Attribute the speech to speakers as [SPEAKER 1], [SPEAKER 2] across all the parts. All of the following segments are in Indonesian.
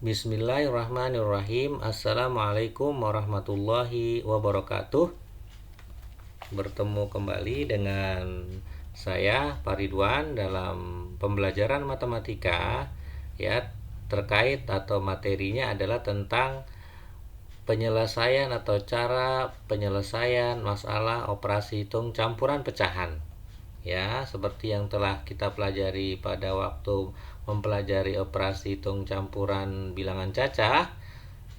[SPEAKER 1] Bismillahirrahmanirrahim. Assalamualaikum warahmatullahi wabarakatuh. Bertemu kembali dengan saya Pak Ridwan dalam pembelajaran matematika, ya, terkait atau materinya adalah tentang penyelesaian atau cara penyelesaian masalah operasi hitung campuran pecahan. Ya, seperti yang telah kita pelajari pada waktu mempelajari operasi hitung campuran bilangan cacah,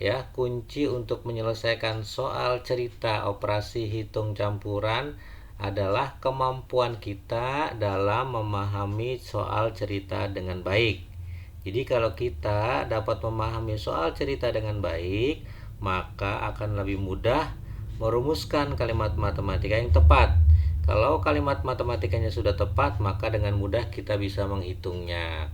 [SPEAKER 1] ya, kunci untuk menyelesaikan soal cerita operasi hitung campuran adalah kemampuan kita dalam memahami soal cerita dengan baik. Jadi kalau kita dapat memahami soal cerita dengan baik, maka akan lebih mudah merumuskan kalimat matematika yang tepat. Kalau kalimat matematikanya sudah tepat, maka dengan mudah kita bisa menghitungnya.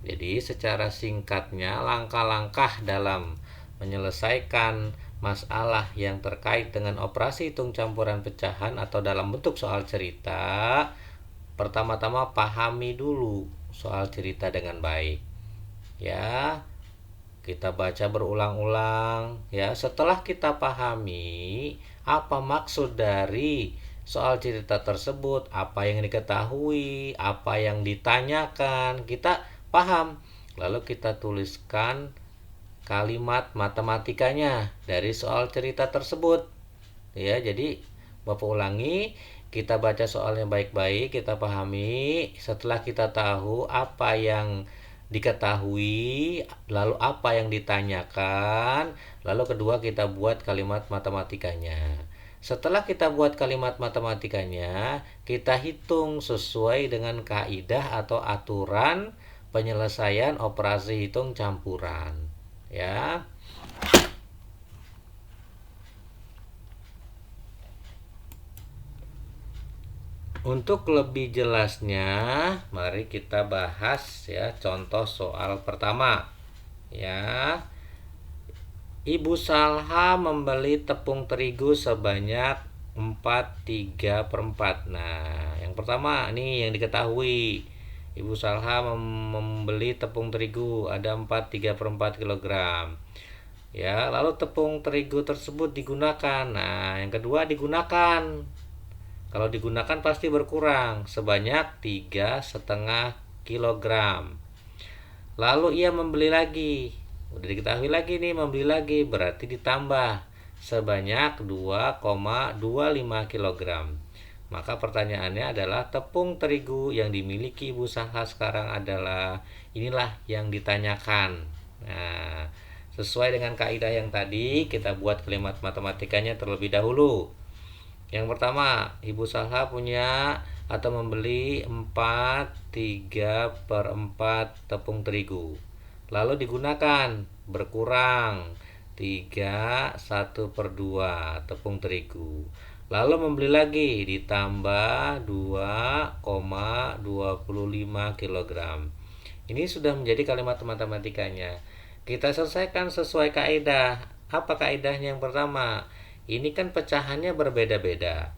[SPEAKER 1] Jadi secara singkatnya, langkah-langkah dalam menyelesaikan masalah yang terkait dengan operasi hitung campuran pecahan atau dalam bentuk soal cerita, pertama-tama pahami dulu soal cerita dengan baik. Ya, kita baca berulang-ulang, ya. Setelah kita pahami apa maksud dari soal cerita tersebut, apa yang diketahui, apa yang ditanyakan, kita paham. Lalu kita tuliskan kalimat matematikanya dari soal cerita tersebut. Ya, jadi Bapak ulangi, kita baca soalnya baik-baik, kita pahami. Setelah kita tahu apa yang diketahui, lalu apa yang ditanyakan, lalu kedua kita buat kalimat matematikanya. Setelah kita buat kalimat matematikanya, kita hitung sesuai dengan kaidah atau aturan penyelesaian operasi hitung campuran. Ya. Untuk lebih jelasnya, mari kita bahas, ya, contoh soal pertama. Ya. Ibu Salha membeli tepung terigu sebanyak 4/3/4. Nah, yang pertama nih yang diketahui. Ibu Salha membeli tepung terigu ada 4/3/4 kg. Ya, lalu tepung terigu tersebut digunakan. Nah, yang kedua digunakan. Kalau digunakan pasti berkurang sebanyak 3,5 kg. Lalu ia membeli lagi. Udah diketahui lagi nih, membeli lagi berarti ditambah sebanyak 2,25 kg. Maka pertanyaannya adalah tepung terigu yang dimiliki Ibu Salha sekarang adalah, inilah yang ditanyakan. Nah, sesuai dengan kaidah yang tadi, kita buat kalimat matematikanya terlebih dahulu. Yang pertama, Ibu Salha punya atau membeli 4/3/4 tepung terigu. Lalu digunakan, berkurang 3/1/2 tepung terigu. Lalu membeli lagi, ditambah 2,25 kg. Ini sudah menjadi kalimat matematikanya. Kita selesaikan sesuai kaidah. Apa kaidahnya yang pertama? Ini kan pecahannya berbeda-beda.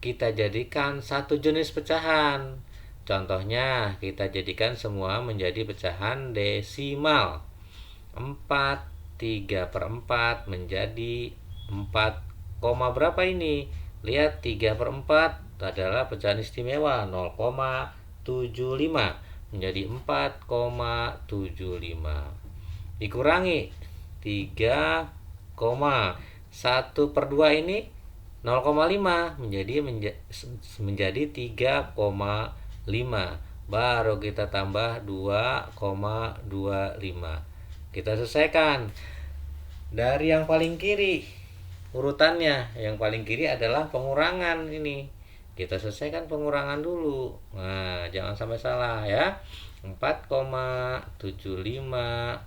[SPEAKER 1] Kita jadikan satu jenis pecahan. Contohnya, kita jadikan semua menjadi pecahan desimal. 4/3/4 menjadi 4, berapa ini? Lihat, 3/4 adalah pecahan istimewa, 0,75 menjadi 4,75. Dikurangi 3,1/2 ini 0,5 menjadi 3,5. Baru kita tambah 2,25. Kita selesaikan dari yang paling kiri urutannya. Yang paling kiri adalah pengurangan ini. Kita selesaikan pengurangan dulu. Nah, jangan sampai salah ya. 4,75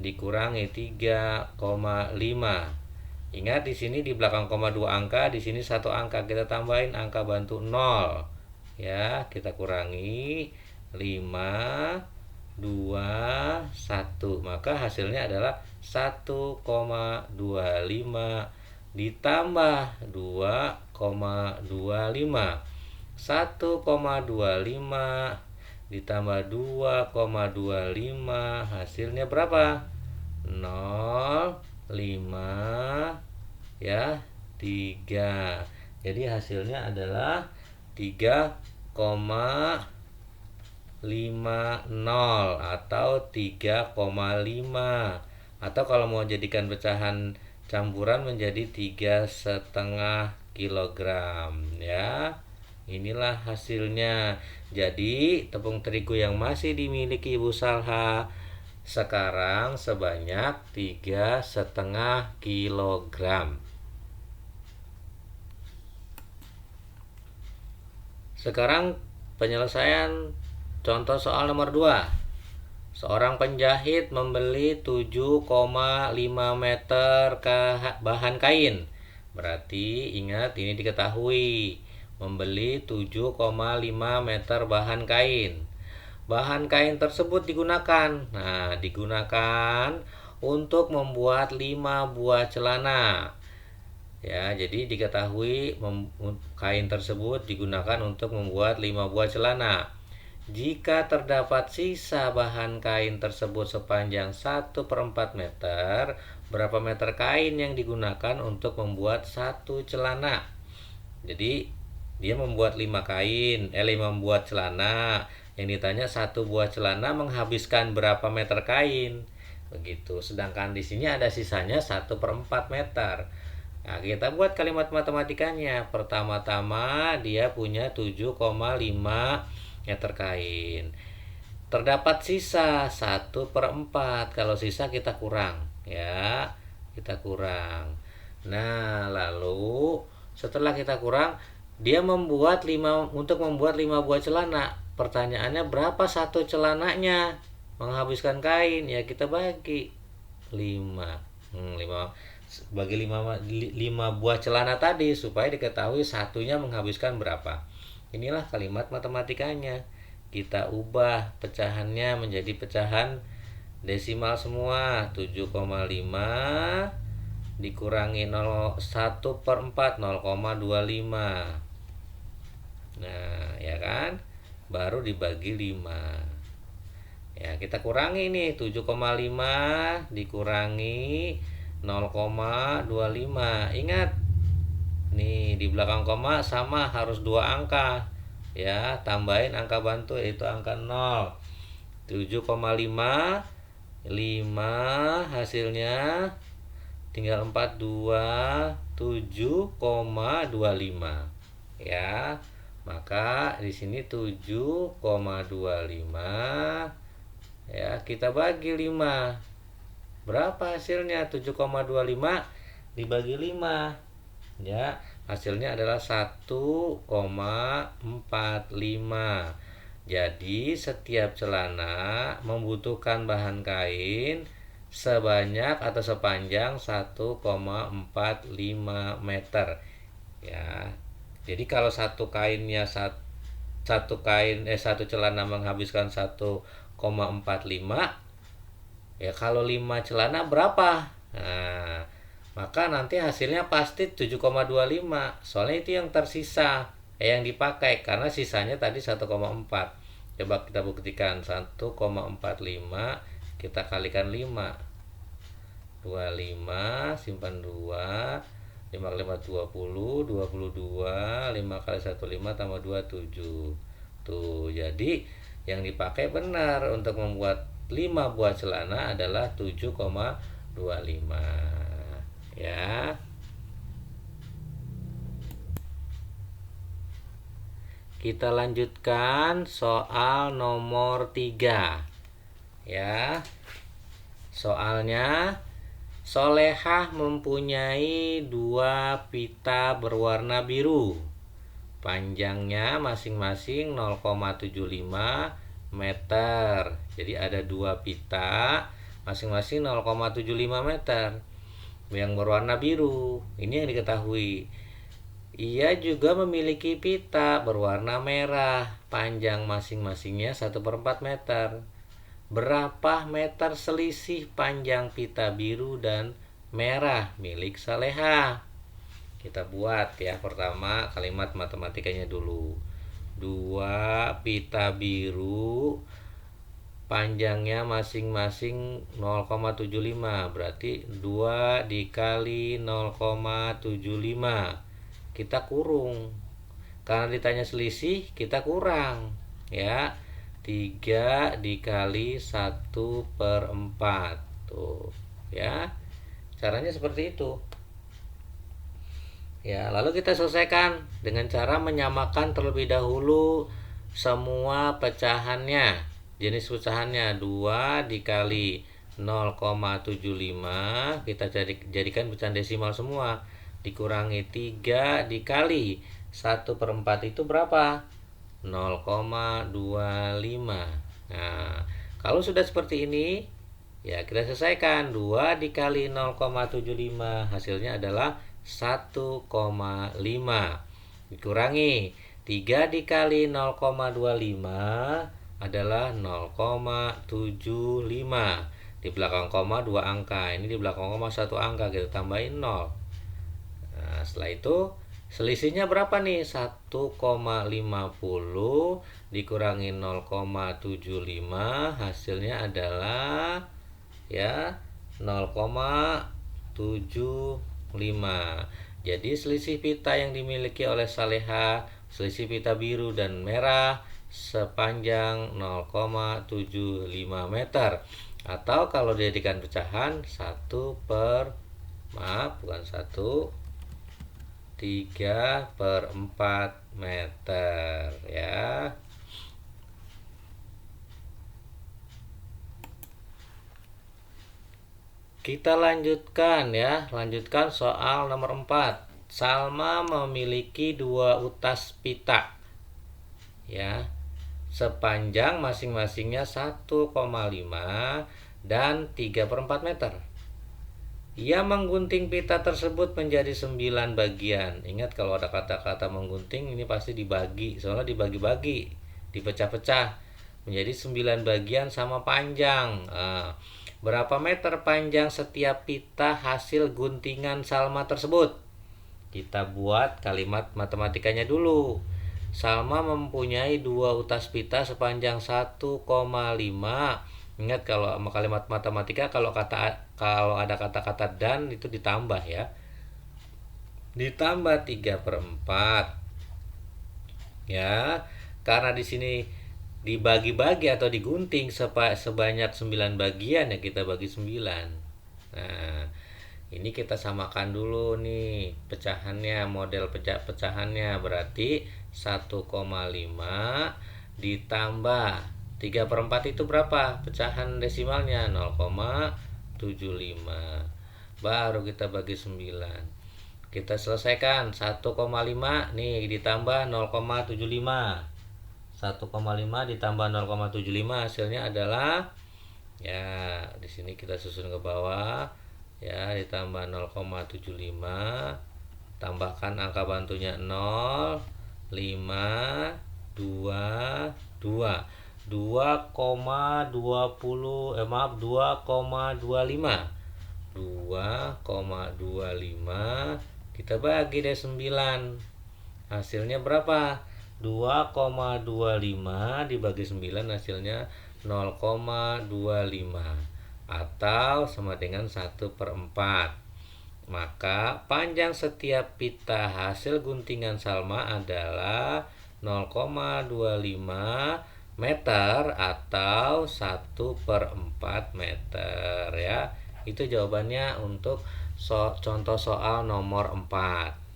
[SPEAKER 1] dikurangi 3,5. Ingat, di sini di belakang koma 2 angka, di sini 1 angka, kita tambahin angka bantu 0. Ya, kita kurangi 5, 2, 1. Maka hasilnya adalah 1,25 ditambah 2,25. 1,25 ditambah 2,25 hasilnya berapa? ya 3. Jadi hasilnya adalah 3,50 atau 3,5, atau kalau mau jadikan pecahan campuran menjadi 3,5 kilogram ya. Inilah hasilnya. Jadi tepung terigu yang masih dimiliki Ibu Salha sekarang sebanyak 3,5 kilogram. Sekarang penyelesaian contoh soal nomor 2. Seorang penjahit membeli 7,5 meter bahan kain. Berarti ingat, ini diketahui. Membeli 7,5 meter bahan kain. Bahan kain tersebut digunakan. Nah, digunakan untuk membuat 5 buah celana. Ya, jadi diketahui kain tersebut digunakan untuk membuat 5 buah celana. Jika terdapat sisa bahan kain tersebut sepanjang 1/4 meter, berapa meter kain yang digunakan untuk membuat 1 celana? Jadi dia membuat 5 buah celana. Yang ditanya 1 buah celana menghabiskan berapa meter kain? Begitu. Sedangkan di sini ada sisanya 1/4 meter. Nah, kita buat kalimat matematikanya. Pertama-tama dia punya 7,5 meter kain. Terdapat sisa 1/4. Kalau sisa kita kurang ya. Kita kurang. Nah, lalu setelah kita kurang, dia untuk membuat 5 buah celana. Pertanyaannya, berapa satu celananya menghabiskan kain? Ya, kita bagi 5. 5 buah celana tadi supaya diketahui satunya menghabiskan berapa. Inilah kalimat matematikanya. Kita ubah pecahannya menjadi pecahan desimal semua. 7,5 dikurangi 1/4, 0,25. Nah, ya kan? Baru dibagi 5. Ya, kita kurangi nih. 7,5 dikurangi 0,25. Ingat, nih di belakang koma sama harus 2 angka. Ya, tambahin angka bantu yaitu angka 0. 7,5 5 hasilnya tinggal 42, 7,25. Ya. Maka di sini 7,25 ya, kita bagi 5. Berapa hasilnya? 7,25 dibagi 5. Ya, hasilnya adalah 1,45. Jadi setiap celana membutuhkan bahan kain sebanyak atau sepanjang 1,45 meter. Ya. Jadi kalau satu celana menghabiskan 1,45, ya kalau 5 celana berapa? Nah, maka nanti hasilnya pasti 7,25. Soalnya itu yang tersisa, yang dipakai, karena sisanya tadi 1,4. Coba kita buktikan. 1,45 kita kalikan 5. 25, simpan 2. 5 kali 5 20, 22. 5 kali 1 5 tambah 2 7. Tuh, jadi yang dipakai benar untuk membuat 5 buah celana adalah 7,25. Ya. Kita lanjutkan soal nomor 3. Ya. Soalnya, Solehah mempunyai 2 pita berwarna biru. Panjangnya masing-masing 0,75 meter. Jadi ada 2 pita masing-masing 0,75 meter yang berwarna biru. Ini yang diketahui. Ia juga memiliki pita berwarna merah. Panjang masing-masingnya 1/4 meter. Berapa meter selisih panjang pita biru dan merah milik Salehah? Kita buat ya. Pertama kalimat matematikanya dulu. 2 pita biru panjangnya masing-masing 0,75, berarti 2 dikali 0,75 kita kurung. Karena ditanya selisih, kita kurang ya. 3 dikali 1/4. Tuh ya. Caranya seperti itu. Ya, lalu kita selesaikan dengan cara menyamakan terlebih dahulu semua pecahannya. Jenis pecahannya 2 dikali 0,75, kita jadikan pecahan desimal semua, dikurangi 3 dikali 1/4 itu berapa? 0,25. Nah, kalau sudah seperti ini, ya kita selesaikan. 2 dikali 0,75 hasilnya adalah 1,5. Dikurangi 3 dikali 0,25 adalah 0,75. Di belakang koma 2 angka, ini di belakang koma 1 angka, kita tambahin 0. Nah, setelah itu selisihnya berapa nih? 1,50 dikurangi 0,75 hasilnya adalah ya 0,75. Jadi selisih pita yang dimiliki oleh Saleha, selisih pita biru dan merah sepanjang 0,75 meter, atau kalau dijadikan pecahan 3/4 meter ya. Kita lanjutkan ya, lanjutkan soal nomor 4. Salma memiliki 2 utas pita ya, sepanjang masing-masingnya 1,5 dan 3/4 meter. Ia menggunting pita tersebut menjadi 9 bagian. Ingat, kalau ada kata-kata menggunting ini pasti dibagi, soalnya dibagi-bagi, dipecah-pecah menjadi 9 bagian sama panjang. Berapa meter panjang setiap pita hasil guntingan Salma tersebut? Kita buat kalimat matematikanya dulu. Salma mempunyai 2 utas pita sepanjang 1,5. Ingat, kalau kalimat matematika kalau ada kata-kata dan itu ditambah ya. Ditambah 3/4. Ya, karena di sini dibagi-bagi atau digunting sebanyak 9 bagian ya, kita bagi 9. Nah, ini kita samakan dulu nih pecahannya, model pecahannya. Berarti 1,5 ditambah 3/4 itu berapa? Pecahan desimalnya 0,75. Baru kita bagi 9. Kita selesaikan. 1,5 nih ditambah 0,75. 1,5 ditambah 0,75 hasilnya adalah ya, di sini kita susun ke bawah ya, ditambah 0,75, tambahkan angka bantunya 0, 5, 2, 2, 2,25 kita bagi deh 9, hasilnya berapa? 2,25 dibagi 9 hasilnya 0,25 atau sama dengan 1/4. Maka panjang setiap pita hasil guntingan Salma adalah 0,25 meter atau 1/4 meter ya. Itu jawabannya untuk contoh soal nomor 4.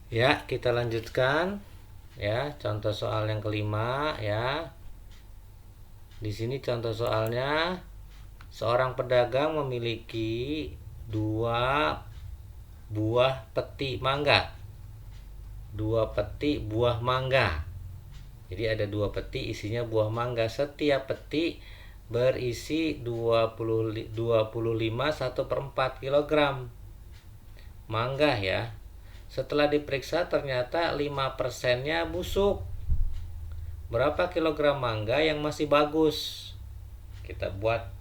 [SPEAKER 1] Ya, kita lanjutkan ya, contoh soal yang kelima ya. Di sini contoh soalnya, seorang pedagang memiliki 2 buah peti mangga. 2 peti buah mangga. Jadi ada 2 peti isinya buah mangga. Setiap peti berisi 25 1/4 kilogram mangga ya. Setelah diperiksa ternyata 5%-nya busuk. Berapa kilogram mangga yang masih bagus? Kita buat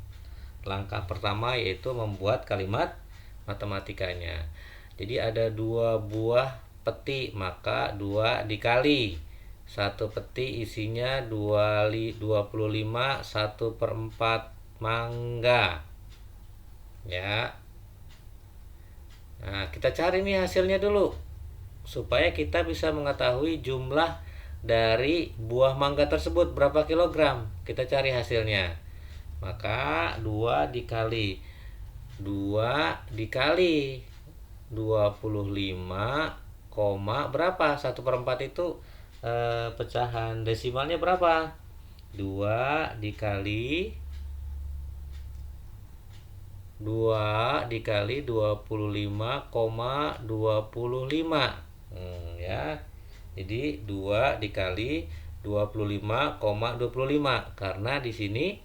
[SPEAKER 1] langkah pertama, yaitu membuat kalimat matematikanya. Jadi ada 2 buah peti, maka 2 dikali Satu peti isinya 25 1/4 mangga. Ya. Nah, kita cari nih hasilnya dulu supaya kita bisa mengetahui jumlah dari buah mangga tersebut berapa kilogram. Kita cari hasilnya. Maka 2 dikali 25, berapa? 1/4 itu pecahan desimalnya berapa? 2 dikali 25,25. Ya. Jadi 2 dikali 25,25 karena di sini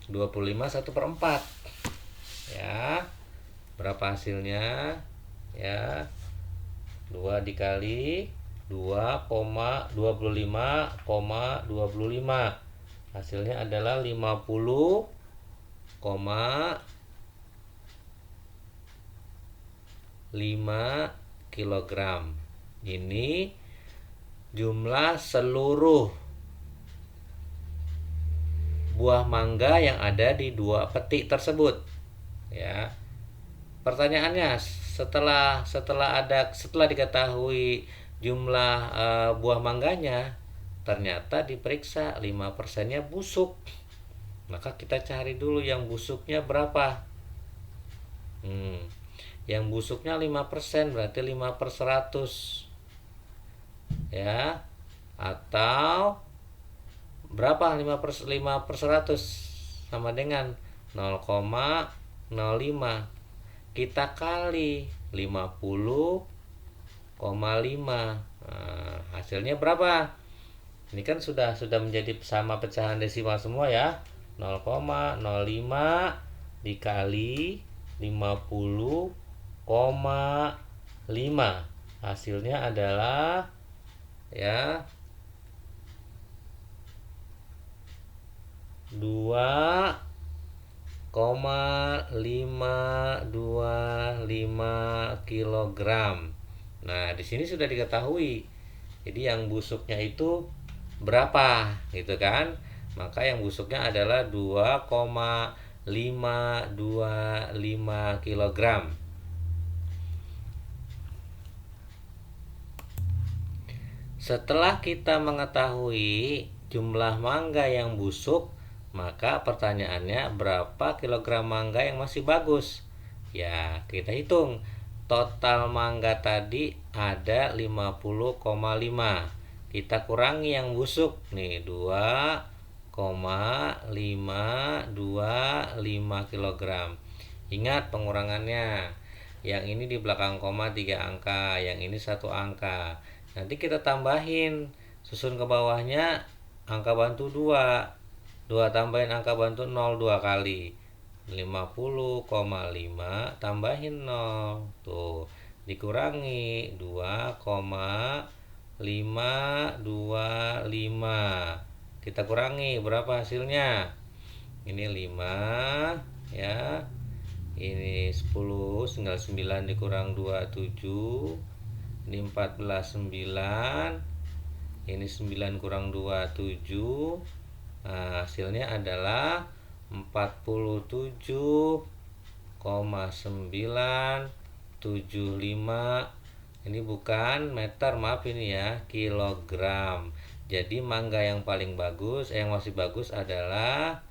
[SPEAKER 1] 25 1/4. Ya. Berapa hasilnya? Ya. 2 dikali 2,25,25. Hasilnya adalah 50,5 kilogram. Ini jumlah seluruh buah mangga yang ada di 2 peti tersebut. Ya. Pertanyaannya, setelah diketahui jumlah buah mangganya, ternyata diperiksa 5%-nya busuk. Maka kita cari dulu yang busuknya berapa. Yang busuknya 5%, berarti 5/100. Ya. Atau berapa 5/100? Sama dengan 0,05. Kita kali 50,5. Nah, hasilnya berapa? Ini kan sudah menjadi sama pecahan desimal semua ya. 0,05 dikali 50,5. Hasilnya adalah ya 2,525 kilogram. Nah, di sini sudah diketahui. Jadi yang busuknya itu berapa, gitu kan? Maka yang busuknya adalah 2,525 kilogram. Setelah kita mengetahui jumlah mangga yang busuk, maka pertanyaannya berapa kilogram mangga yang masih bagus? Ya, kita hitung. Total mangga tadi ada 50,5. Kita kurangi yang busuk nih, 2,525 kilogram. Ingat pengurangannya. Yang ini di belakang koma 3 angka, yang ini 1 angka. Nanti kita tambahin, susun ke bawahnya angka bantu 2. 2 tambahin angka bantu 0 2 kali. 50,5 tambahin 0. Tuh, dikurangi 2,525. Kita kurangi berapa hasilnya? Ini 5 ya. Ini 10, tinggal 9 dikurang 2 7. Ini 14 9. Ini 9 kurang 2 7. Nah, hasilnya adalah 47,975. Ini bukan meter, maaf ini ya, kilogram. Jadi mangga yang paling bagus, yang masih bagus adalah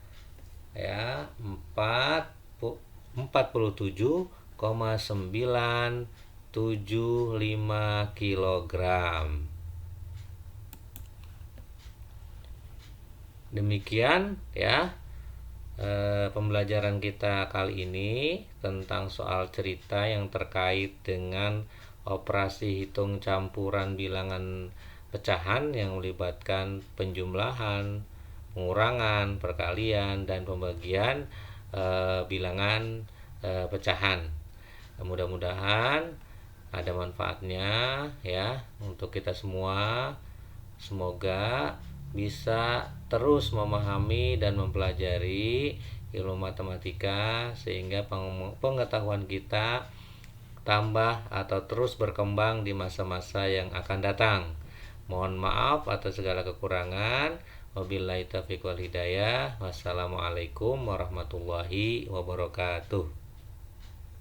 [SPEAKER 1] ya 47,975 kilogram. Demikian ya pembelajaran kita kali ini tentang soal cerita yang terkait dengan operasi hitung campuran bilangan pecahan yang melibatkan penjumlahan, pengurangan, perkalian, dan pembagian bilangan pecahan. Mudah-mudahan ada manfaatnya ya untuk kita semua. Semoga bisa terus memahami dan mempelajari ilmu matematika sehingga pengetahuan kita tambah atau terus berkembang di masa-masa yang akan datang. Mohon maaf atas segala kekurangan. Wabillahi taufiq wal hidayah. Wassalamualaikum warahmatullahi wabarakatuh.